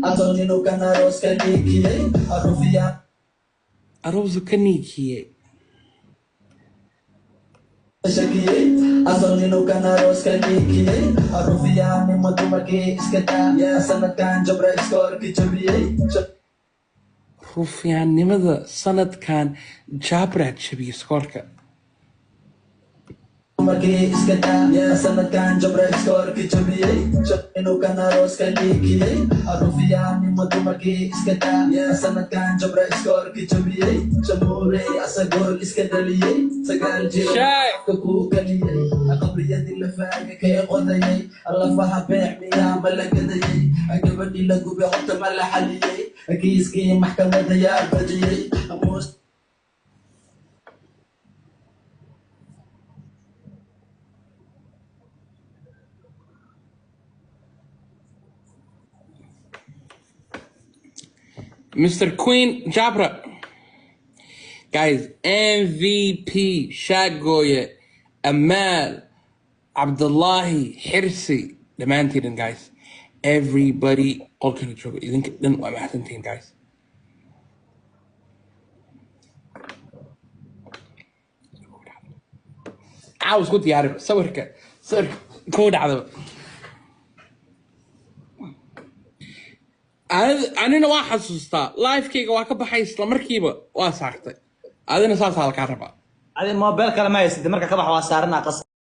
Antonino Canaros Canikie, Arufia. Aroso Canikie. Antonino Canaros Canikie, Arufia, Nimotumaki, Skata, Sanatan Jabra Score, Kichabi. Rufian nimada sanadkan Jabra Chabi Skorka. Maki iskata sanadkan jabra skor kichabi inu Canaros Canikie Arufia Nimotumaki iskata sanadkan jabra skor kichabi Chamure asagol iskadaliye sagal jiro ku kaliye aqabriya dilafaga kay qodaye alla faha beexmiya malagadaye agabadi lagu beexta malaxaliye kiiski maxkamada yaa badiye Mr. Queen Jabra. Guys, MVP Shagoye Amal Abdullahi Hirsi. The man team, guys. Everybody all can trouble. You think then I'm at team, guys. عاوز كنت يعرف صورك كود عذاب أنا واحد سوستا لايف كيك واكب حيس لمركيبة واسعتي هذا نصاص على الكهرباء هذه موبايل كلام ما يصير مركب كبح واسعرنا قص